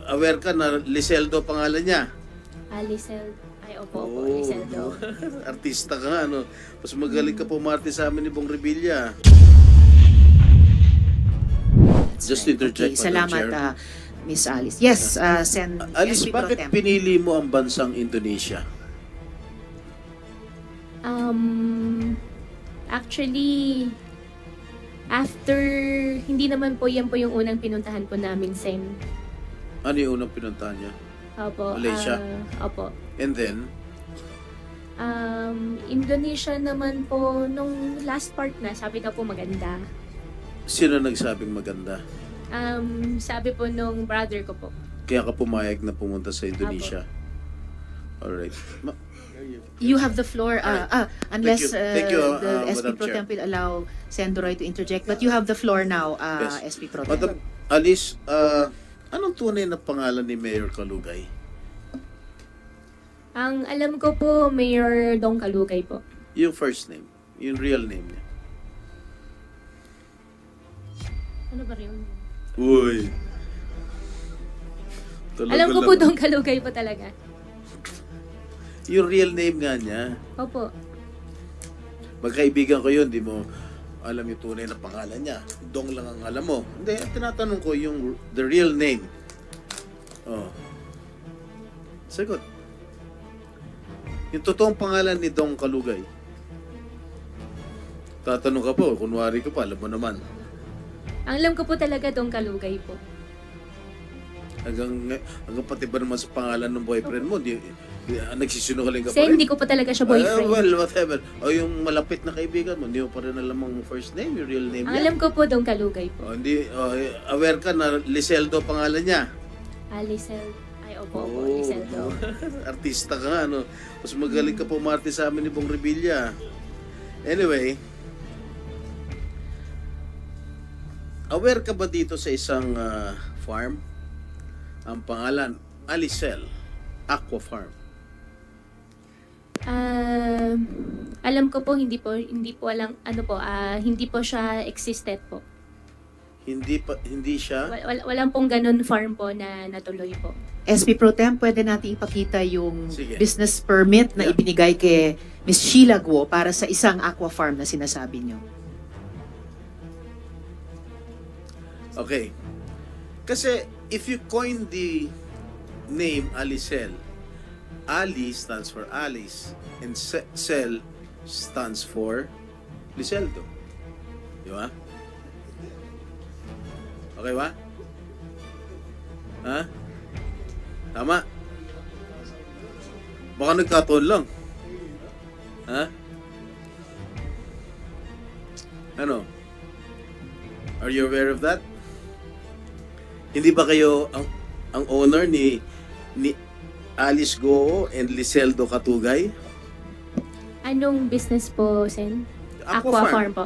aware ka na Liseldo pangalan niya? Liseldo. Ay, opo, Liseldo. Artista ka nga, ano? Mas magaling ka pumarte sa amin ni Bong Revilla. Just to interject, Okay, Madam salamat, Chair. Miss Alice. Yes, Sen. Alice, SP Pro bakit Tem. pinili mo ang bansang Indonesia? Actually, after, hindi naman po yan po yung unang pinuntahan po namin, Sen. Ano yung unang pinuntahan niya? Opo. Malaysia? Opo. And then, Indonesia naman po, nung last part na, sabi daw po maganda. sino nagsabing maganda? Sabi po nung brother ko po. Kaya ka pumayag na pumunta sa Indonesia? Alright. You have the floor, unless Thank you, the SP Madam Pro Chair. Tem will allow Sen. Doroy to interject. But you have the floor now, Yes. SP Pro Tem. Madam Alice, anong tunay na pangalan ni Mayor Kalugay? Ang alam ko po, Mayor Dong Kalugay po. Yung first name, yung real name niya. Ano ba rin? Uy. Talaga Alam ko po lang. Dong Kalugay po talaga. Yung real name nga niya. Opo. Magkaibigan ko yun, di mo alam yung tunay na pangalan niya. Dong lang ang alam mo. Hindi, tinatanong ko yung the real name. Oh. Sagot. Yung totoong pangalan ni Dong Kalugay. Tatanong ka po, kunwari ka pa, alam mo naman. Ang alam ko po talaga Dong Kalugay po. Hanggang pati ba naman sa pangalan ng boyfriend mo, nagsisinungaling ka Kasi pa rin? hindi ko po talaga siya boyfriend. Well, whatever. O yung malapit na kaibigan mo, hindi mo pa rin alam ang first name, yung real name Ang niya. alam ko po Dong Kalugay po. Hindi, aware ka na Liseldo pangalan niya? Liseldo. Ay, opo, Liseldo. Artista ka nga, ano? Mas magaling ka pumarte sa amin ni Bong Revilla. Anyway, aware ka ba dito sa isang farm? Ang pangalan, Alicel Aqua Farm. Alam ko po hindi po alam hindi po siya existed po. Hindi siya? Walang pong ganun farm po na natuloy po. SP Pro Tem, pwede natin ipakita yung Sige. business permit na Yeah. ibinigay kay Ms. Sheila Guo para sa isang aqua farm na sinasabi nyo. Okay. Kasi if you coin the name Alicel, Ali stands for Alice and Cel stands for Liseldo. Di ba? Okay ba? Ha? Tama? Baka nagkataon lang. Ha? Ano? Are you aware of that? Hindi ba kayo ang owner ni Alice Goo and Liseldo Katugay? Anong business po, Sen? Aqua Farm po.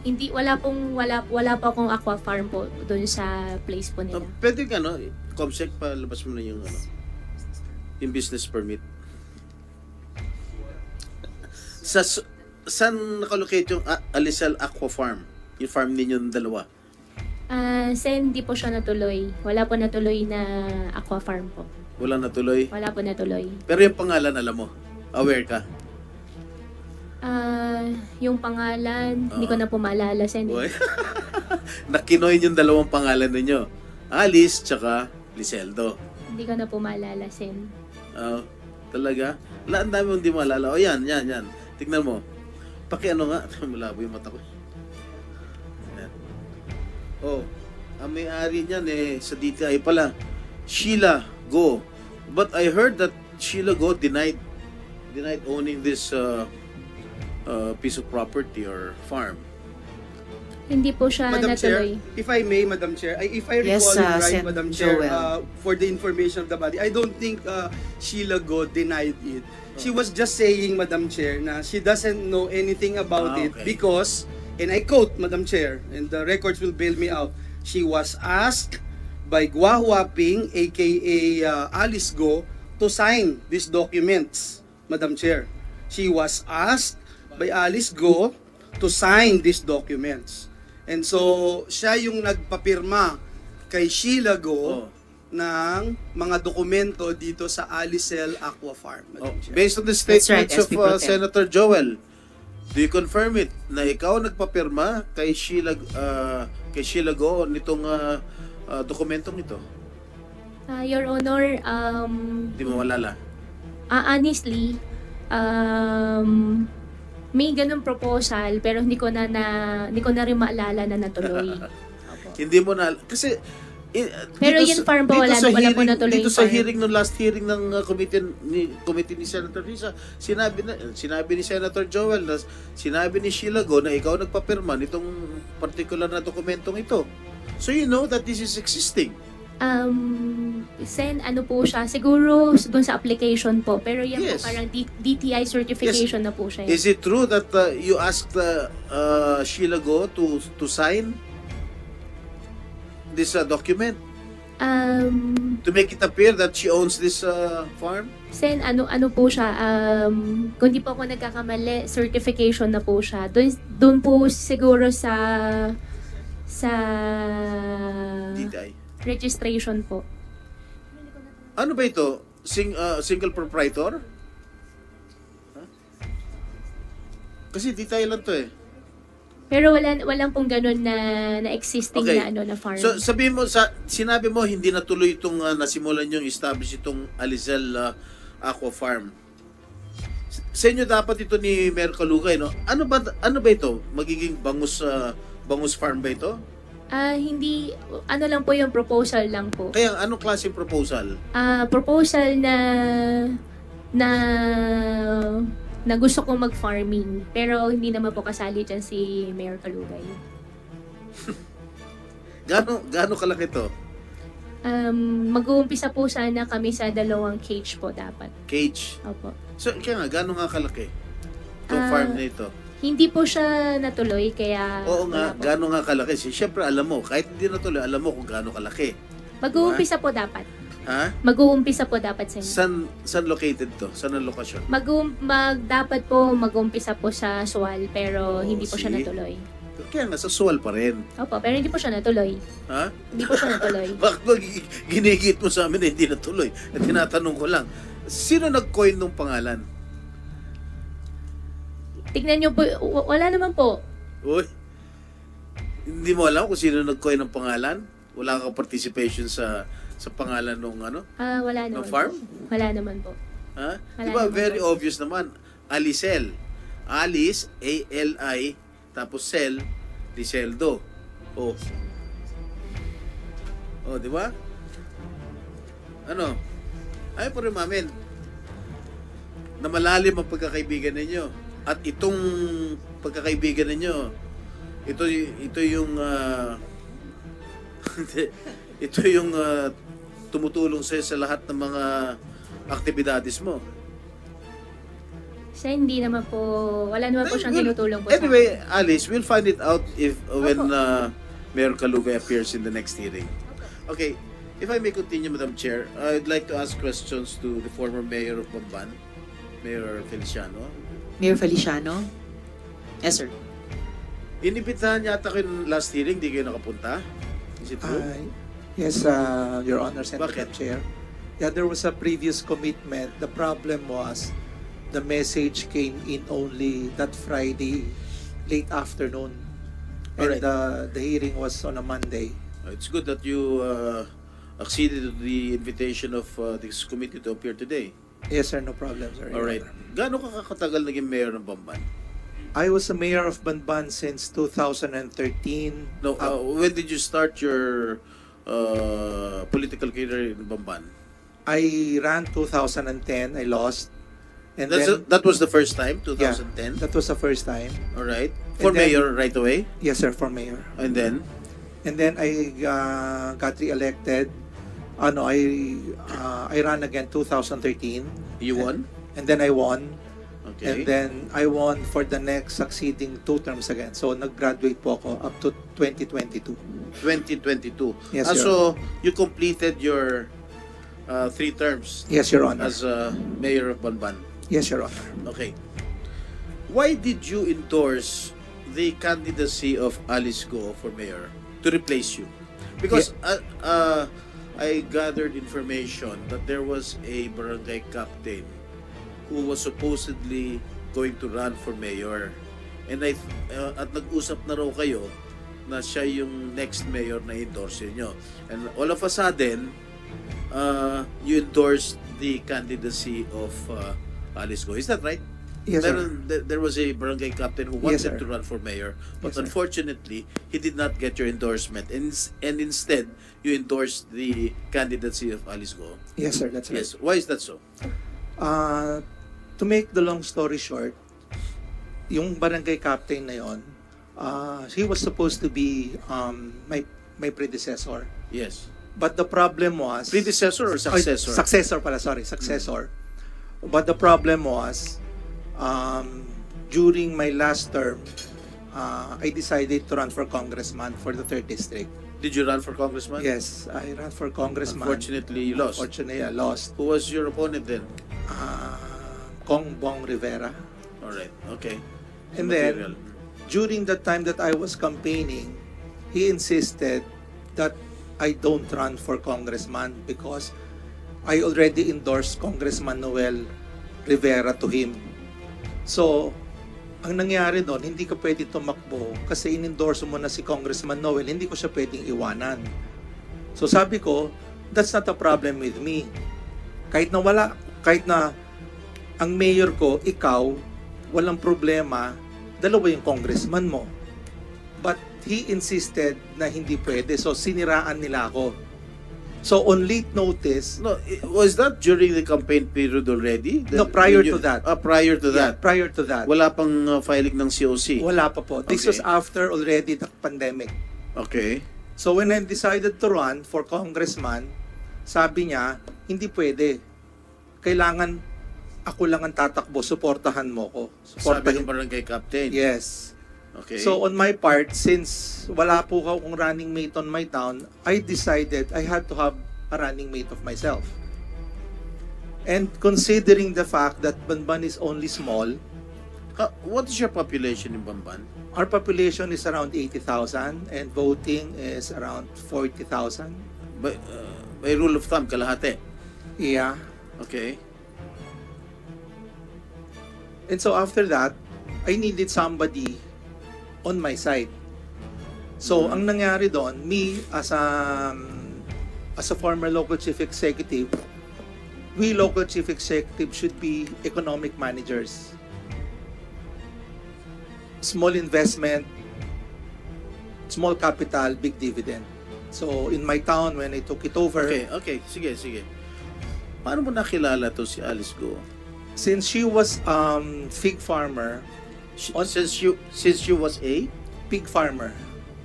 Hindi wala pa akong aqua farm po doon sa place po nila. Pwede ka, no? Comsec, palabas mo na yung yung business permit. Saan nakalocate yung Alicel Aqua Farm? Yung farm ninyong dalawa? Sen, hindi po siya natuloy. Wala po natuloy na aqua farm po. Wala natuloy? Wala po natuloy. Pero yung pangalan, alam mo? Aware ka? Yung pangalan, hindi ko na po maalala, Sen. Boy. Nakinoy yung dalawang pangalan ninyo. Alice, tsaka Liseldo. Hindi ko na po maalala, Sen. Talaga? Ang dami mong di maalala. O yan. Tignan mo. Pakiano nga. Malabo yung mata ko. Yan. Ang may-ari niyan sa DTI pala, Sheila Guo. But I heard that Sheila Guo denied owning this piece of property or farm. Hindi po siya Madam Chair, natuloy. if I may, Madam Chair, if I Yes, recall it right, Sen. Madam Chair, Joel. for the information of the body, I don't think Sheila Go denied it. She was just saying, Madam Chair, na she doesn't know anything about it Okay. because, and I quote, Madam Chair, and the records will bail me out, she was asked by Gua Huaping, aka Alice Go, to sign these documents, Madam Chair. She was asked by Alice Go to sign these documents. And so, siya yung nagpapirma kay Sheila Go ng mga dokumento dito sa Alicel Aqua Farm, Madam Chair. Based on the That's right, statements SP of Pro Tem. Senator Joel, do you confirm it na ikaw nagpapirma kay Sheila Go nitong dokumentong ito? Your Honor, Hindi mo malala. honestly, may ganun proposal pero hindi ko na rin maalala na natuloy. Hindi mo na kasi Pero yun farm pa, wala po natuloy dito yung sa farm. hearing ng last hearing ng committee ni Senator Risa, sinabi ni Senator Joel na sinabi ni Sheila Go na ikaw nagpapirma nitong particular na dokumentong ito. So you know that this is existing. Sen, ano po siya, siguro dun sa application po, pero yan Yes. po parang DTI certification na po siya. Is it true that you asked Sheila Go to sign this document to make it appear that she owns this farm? Sen, ano po siya, kung di po ako nagkakamali, certification na po siya. Doon po siguro sa DTI. registration po. Ano ba ito? Single proprietor? Huh? Kasi DTI lang to eh. Pero walang pong ganun na existing Okay. na farm. So sabihin mo, sinabi mo hindi natuloy itong nasimulan yung establish itong Alicel Aqua Farm. Sa inyo dapat ito ni Mayor Calugay, no? Ano ba ito? Magiging bangus farm ba ito? Hindi, ano lang po yung proposal lang po. Kaya anong klaseng proposal? Proposal na gusto kong mag-farming. Pero hindi naman po kasali dyan si Mayor Calugay. Gaano kalaki ito? Mag-uumpisa po sana kami sa 2 cage po dapat. Cage. Opo. So kaya gaano nga kalaki itong farm na ito? Hindi po siya natuloy, kaya... Oo nga, wala po. gaano nga kalaki? Siyempre alam mo, kahit hindi natuloy, alam mo kung gaano kalaki. Mag-uumpisa po dapat. Ha? Mag-uumpisa po dapat sa inyo. Saan located to? Saan ang lokasyon? Dapat po mag-uumpisa po sa Sual, pero hindi po siya see? natuloy. Kaya nga, sa Sual pa rin. Opo, pero hindi po siya natuloy. Ha? Hindi po siya natuloy. Bakit ba ginigit mo sa amin na hindi natuloy? At tinatanong ko lang, sino nag-coin ng pangalan? Tignan nyo po, wala naman po. Uy, hindi mo alam kung sino nag-coin ng pangalan? Wala kang participation sa pangalan ng Wala ng naman farm? po. Wala naman po. Ha? Wala Diba, naman very po. obvious naman. Alicel. Alice, A-L-I, tapos Cel, Liceldo. Oh. Oh, di ba? Ano? Ayaw po rin mamin na malalim ang pagkakaibigan ninyo. At itong pagkakaibigan ninyo, ito yung ito yung tumutulong sa lahat ng mga aktibidades mo. Siya hindi naman po, wala naman po siyang tinutulong po Anyway, sa Alice, we'll find it out when Mayor Calugay appears in the next hearing. Okay, if I may continue, Madam Chair, I'd like to ask questions to the former Mayor of Bamban, Mayor Feliciano. Mayor Feliciano? Yes, sir. Inibitahan yata kayo ng last hearing, di kayo nakapunta? Is it true? Yes, Your Honor, Senator Bakit? Chair. Yeah, there was a previous commitment. The problem was the message came in only that Friday, late afternoon. And Alright. the hearing was on a Monday. It's good that you acceded to the invitation of this committee to appear today. Yes, sir, no problem, sir. Your Alright. Honor. Gaano ka katagal naging mayor ng Bamban? I was a mayor of Banban since 2013. No, when did you start your political career in Bamban? I ran 2010. I lost. And then, That was the first time, yeah, 2010? that was the first time. Alright. For And then- mayor right away? Yes, sir, for mayor. And then? And then I got re-elected. I ran again 2013. You won? And then I won. Okay. And then I won for the next succeeding 2 terms again. So nag-graduate po ako up to 2022. 2022. Yes, Your So, you completed your 3 terms Yes, Your Honor. as mayor of Banban. Yes, Your Honor. Okay. Why did you endorse the candidacy of Alice Go for mayor to replace you? Because I I gathered information that there was a barangay captain who was supposedly going to run for mayor. And at nag-usap na raw kayo na siya yung next mayor na endorse nyo. And all of a sudden, you endorsed the candidacy of Alice Go. Is that right? Yes, sir. There was a barangay captain who Yes, wanted sir. to run for mayor, but Yes, sir. unfortunately, he did not get your endorsement. And instead, you endorsed the candidacy of Alice Go. Yes, sir. That's right. Yes. Why is that so? To make the long story short, yung barangay captain na yon, he was supposed to be my predecessor. Yes. But the problem was... Predecessor or successor? Successor pala, sorry. Successor. But the problem was, during my last term, I decided to run for congressman for the 3rd District. Did you run for congressman? Yes, I ran for congressman. Unfortunately, you lost. Unfortunately, I lost. Who was your opponent then? Kong Bong Rivera. All right. Okay. And Material. then, during the time that I was campaigning, he insisted that I don't run for congressman because I already endorsed Congressman Noel Rivera to him. So, ang nangyari doon, hindi ka pwede tumakbo kasi in-endorse mo na si Congressman Noel, hindi ko siya pwedeng iwanan. So sabi ko, that's not a problem with me. Kahit na ang mayor ko, ikaw, walang problema, dalawa yung congressman mo. But he insisted na hindi pwede, so siniraan nila ako. So on late notice, No, was that during the campaign period already? No, prior to that. Prior to yeah, that. prior to that, Wala pang filing ng COC. wala pa po. This Okay. was after already the pandemic. Okay. So when I decided to run for congressman, sabi niya, hindi pwede. Kailangan ako lang ang tatakbo, suportahan mo ko. Sabi ng barangay captain. Yes. Okay. So on my part, since wala po akong running mate on my town, I decided I had to have a running mate of myself. And considering the fact that Banban is only small, What is your population in Bamban? our population is around 80,000 and voting is around 40,000. By rule of thumb, kalahati. Yeah. Okay. And so after that, I needed somebody on my side. So ang nangyari doon, me as a former local chief executive, we local chief executive should be economic managers. Small investment, small capital, big dividend. So in my town, when I took it over, Okay. Sige. Paano mo nakilala to si Alice Go? since she was fig farmer, Since you was a? pig farmer.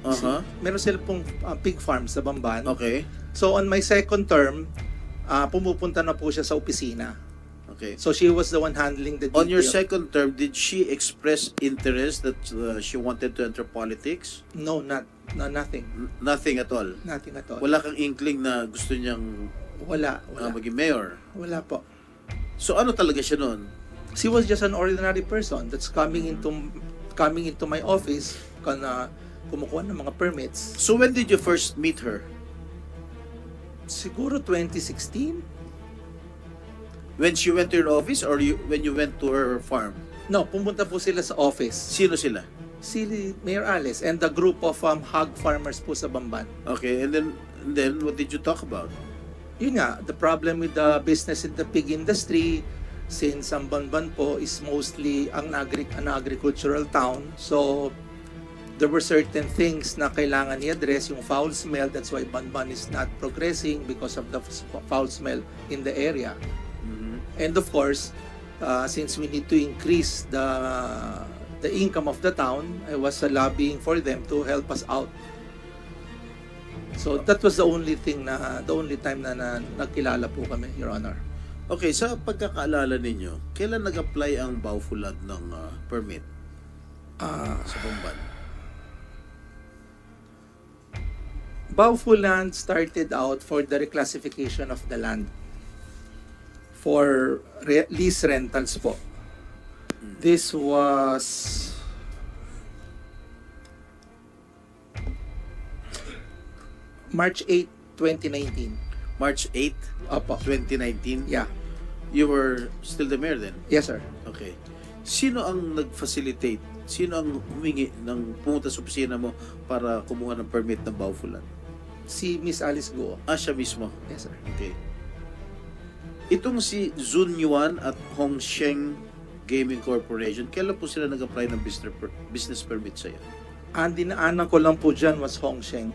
Uh-huh. Meron sila pong pig farm sa Bamban. Okay. So on my second term, pumupunta na po siya sa opisina. Okay. So she was the one handling the On your detail. second term, did she express interest that she wanted to enter politics? No, nothing. Nothing at all. Nothing at all. Wala kang inkling na gusto niyang Wala. maging mayor. Wala po. So ano talaga siya noon? She was just an ordinary person that's coming into my office kana kumukuha ng mga permits. So when did you first meet her? Siguro 2016? When she went to your office or when you went to her farm? No, pumunta po sila sa office. Sino sila? Si Mayor Alice and the group of hog farmers po sa Bamban. Okay, and then what did you talk about? Yun nga, the problem with the business in the pig industry, since ang Bamban po is mostly an agricultural town, so there were certain things na kailangan i-address, yung foul smell, that's why Bamban is not progressing because of the foul smell in the area. And of course, since we need to increase the income of the town, I was lobbying for them to help us out. So that was the only time na nagkilala po kami, Your Honor. Okay, sa pagkakaalala ninyo, kailan nag-apply ang Baufulad ng permit sa Bamban? Baufulad started out for the reclassification of the land for lease rentals po. This was March 8, 2019. March 8, Opo. 2019. Yeah. You were still the mayor then? Yes, sir. Okay. Sino ang nag-facilitate? Sino ang humingi ng pumunta sa opisina mo para kumuha ng permit ng Baufulan? Si Miss Alice Guo. Siya mismo. Yes, sir. Okay. Itong si Zun Yuan at Hong Sheng Gaming Corporation, kailan po sila nag-apply ng business permit sa'yo? Ang dinaanan ko lang po dyan was Hong Sheng.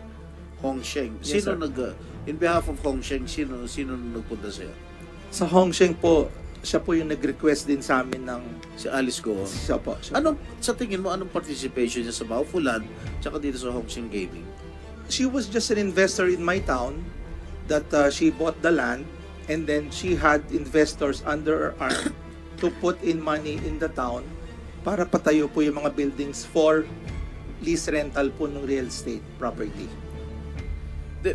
Hong Sheng. Yes, Sino sir. in behalf of Hong Sheng, sino nagpunta sa'yo? Sa Hong Sheng po, siya po yung nag-request din sa amin ng... Si Alice Go. Siya po. Sa tingin mo, anong participation niya sa Baufulan tsaka dito sa Hong Sheng Gaming? She was just an investor in my town that she bought the land and then she had investors under her arm to put in money in the town para patayo po yung mga buildings for lease rental po ng real estate property.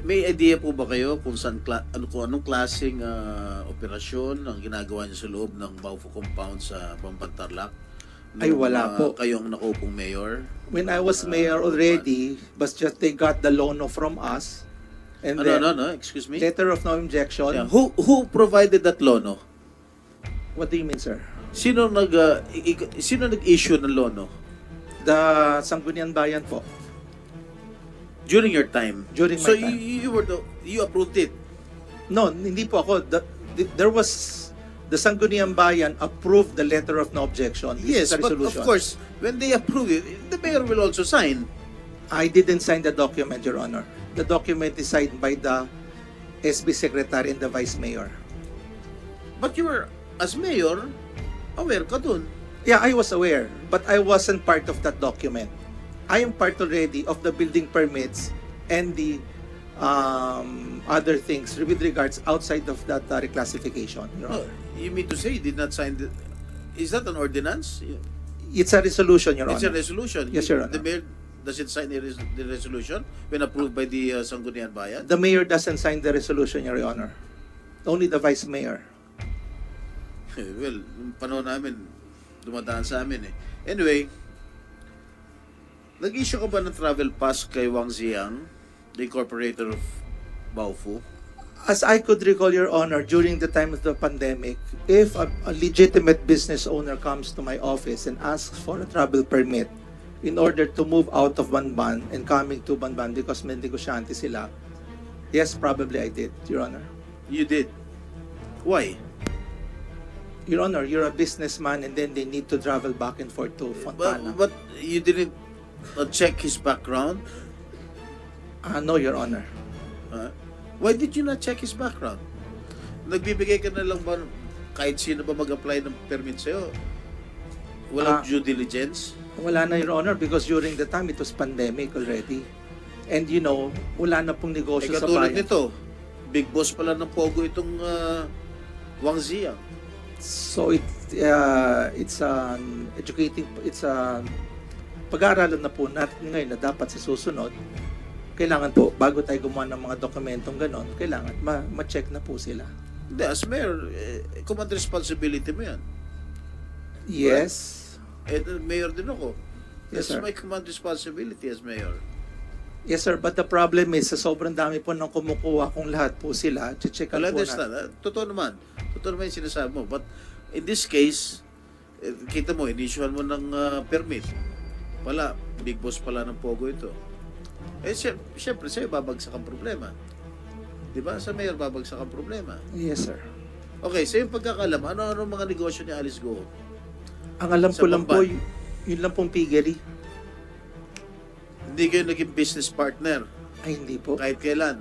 May idea po ba kayo kung anong klaseng operasyon ang ginagawa niyo sa loob ng Baufu compound sa Bamban-Tarlac? Ay, wala po. Kayong nakuupong mayor? When I was mayor already, but just they got the loan from us and then excuse me? letter of no objection. Yeah. Who provided that loan? What do you mean, sir? Sino nag-issue ng loan? The Sangguniang Bayan po. During your time? During my so time. you approved it? No, hindi po ako. There was the Sangguniang Bayan approved the letter of no objection. This is Yes, the but resolution. of course, when they approve it, the mayor will also sign. I didn't sign the document, Your Honor. The document is signed by the SB Secretary and the Vice Mayor. But you were, as mayor, aware ka dun. Yeah, I was aware, but I wasn't part of that document. I am part already of the building permits and the other things with regards outside of that reclassification, Your Honor. You mean to say you did not sign the... Is that an ordinance? It's a resolution, Your It's a Honor. resolution. Yes, Your Honor. The mayor doesn't sign the resolution when approved by the Sangguniang Bayan? The mayor doesn't sign the resolution, Your Honor. Only the vice mayor. Well, yung panahon namin, dumadaan sa amin eh. Anyway, nag-issue ka ba ng travel pass kay Wang Ziyang, the incorporator of Baufu? As I could recall, Your Honor, during the time of the pandemic, if a legitimate business owner comes to my office and asks for a travel permit in order to move out of Banban and coming to Banban because may negosyante sila, yes, probably I did, Your Honor. You did. Why? Your Honor, you're a businessman and then they need to travel back and forth to Fontana. But you didn't check his background? No, Your Honor. Why did you not check his background? Nagbibigay ka na lang ba kahit sino ba mag-apply ng permit sa'yo? Walang due diligence? Wala na, Your Honor, because during the time it was pandemic already. And you know, wala na pong negosyo sa Katulad bayan. nito, big boss pala ng Pogo itong Wang Ziyang. So it's pag-aaralan na po natin ngayon na dapat sa susunod, kailangan po, bago tayo gumawa ng mga dokumentong ganon, kailangan ma-check na po sila. Hindi, as mayor, command responsibility mo yan. Yes. Mayor din ako. Yes, That's sir. my command responsibility as mayor. Yes, sir. But the problem is, sa sobrang dami po nang kumukuha kung lahat po sila, checkan Well, I po understand. natin. Totoo naman. Totoo naman yung sinasabi mo. But in this case, kita mo, inissuehan mo ng permit. Wala. Big boss pala ng Pogo ito. Siyempre, sa'yo babagsak ang problema. Di ba? Sa mayor, babagsak ang problema. Yes, sir. Okay, sa yung pagkakalam, ano mga negosyo ni Alice Go? Ang alam Sa ko lang po, Bamban. yun lang pong piggery. Hindi kayo naging business partner Ay, hindi po. kahit kailan.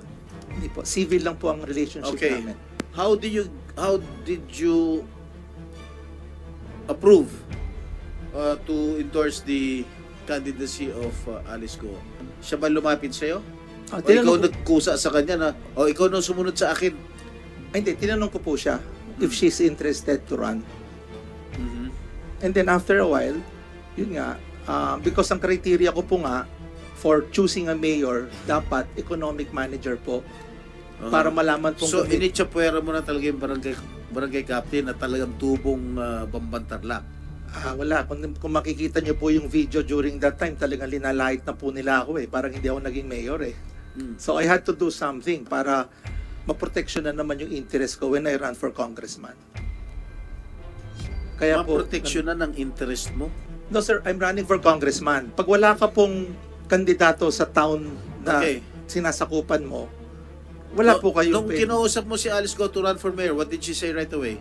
Hindi po. Civil lang po ang relationship Okay. namin. How did you approve to endorse the candidacy of Alice Go? Siya ba lumapit sa'yo? O ikaw nagkusa sa kanya na, o ikaw nang sumunod sa akin? Ay, hindi. Tinanong ko po siya if she's interested to run. Mhm. And then after a while, yun nga, because ang criteria ko po nga for choosing a mayor, dapat economic manager po para malaman pong So, initsapwera mo na talaga yung barangay captain na talagang tubong Bamban-Tarlac. wala. Kung makikita nyo po yung video during that time, talagang linalait na po nila ako eh. Parang hindi ako naging mayor eh. Mm. So I had to do something para maproteksyon na naman yung interest ko when I run for congressman. Kaya po, Maproteksyonan ng interest mo. no sir, I'm running for congressman. Pag wala ka pong kandidato sa town na Okay. sinasakupan mo, wala po kayo. Nung kinausap mo si Alice Go to run for mayor, what did she say right away?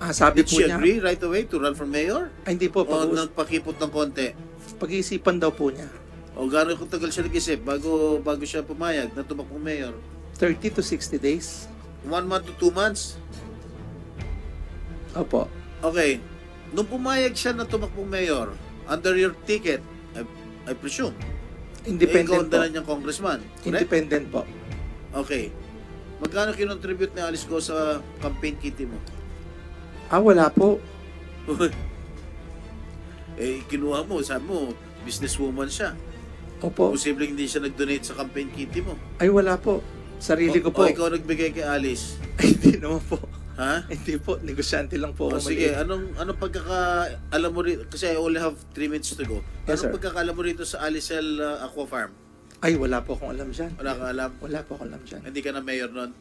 Sabi Did po she niya, agree right away to run for mayor? hindi po, O nagpakipot ng konti? pag-iisipan daw po niya. O gano'n kung tagal siya nag-isip bago siya pumayag na tumakbong mayor? 30 to 60 days. 1 month to 2 months? Opo. Okay. Nung pumayag siya na tumakbong mayor, under your ticket, I presume, ikaw Independent ang po. dala niyang congressman. Correct? Independent po. Okay. Magkano kinontribute ni Alice Go sa campaign kitty mo? Wala po. Kinuha mo, sabi mo, businesswoman siya. Opo. Posibleng hindi siya nag-donate sa campaign kitty mo. Ay, wala po. Sarili ko po. O ikaw nagbigay kay Alice. Ay, hindi naman po. Ha? Hindi po. Negosyante lang po O ako. sige, maliit. anong pagkakaalam mo rito? Kasi I only have 3 minutes to go. Yes, Anong sir. pagkakaalam mo rito sa Alicel Aqua Farm? Ay, wala po akong alam dyan. Wala kang alam? Wala po akong alam dyan. Hindi ka na mayor nun?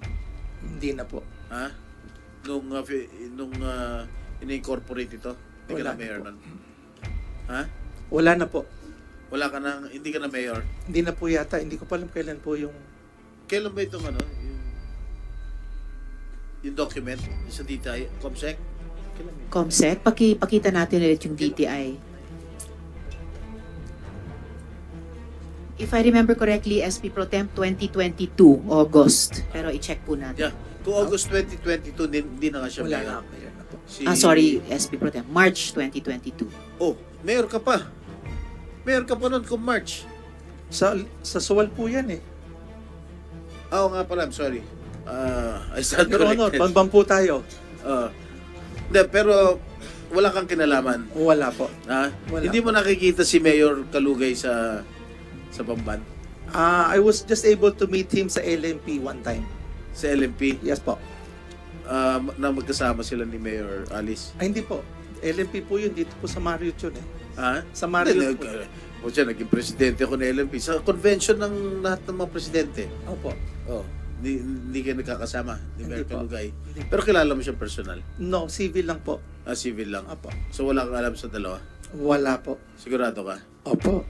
Hindi na po. Ha? Nung ini-incorporate ito? Hindi ka Wala na mayor po. nun? Ha? Wala na po. Wala ka na, hindi ka na mayor? Hindi na po yata. Hindi ko pa alam kailan po yung... Kailan ba itong yung document sa DTI, Comsec? Kailan ba? Comsec, pakita natin ulit yung DTI. If I remember correctly, SP Pro Temp 2022, August. Pero i-check po natin. Yeah. Kung August 2022, hindi na nga siya Wala mayor. na. Mayor na po. Sorry, SP Pro Temp. March 2022. Oh, mayor ka pa. Mayor ka pa nun kung March. Sa Suwal po yan eh. Oo nga pala, I'm sorry. I stand Your Honor, corrected. bambam po tayo. Hindi, pero wala kang kinalaman. Wala po. Ha? Wala. Hindi mo nakikita si Mayor Kalugay sa Bamban? I was just able to meet him sa LMP one time. Sa LMP? Yes po. Na magkasama sila ni Mayor Alice? Ay, hindi po. LMP po yun. Dito po sa Marriott yun eh. Ha? Sa Marriott po. O siya, naging presidente ako ng LMP. Sa convention ng lahat ng mga presidente. Opo. Oh, hindi kayo nagkakasama ni Mayor Hindi po. Kalugay. Hindi po. Pero kilala mo siya personal? No, civil lang po. Civil lang. Opo. So wala kang alam sa dalawa? Wala po. Sigurado ka? Opo.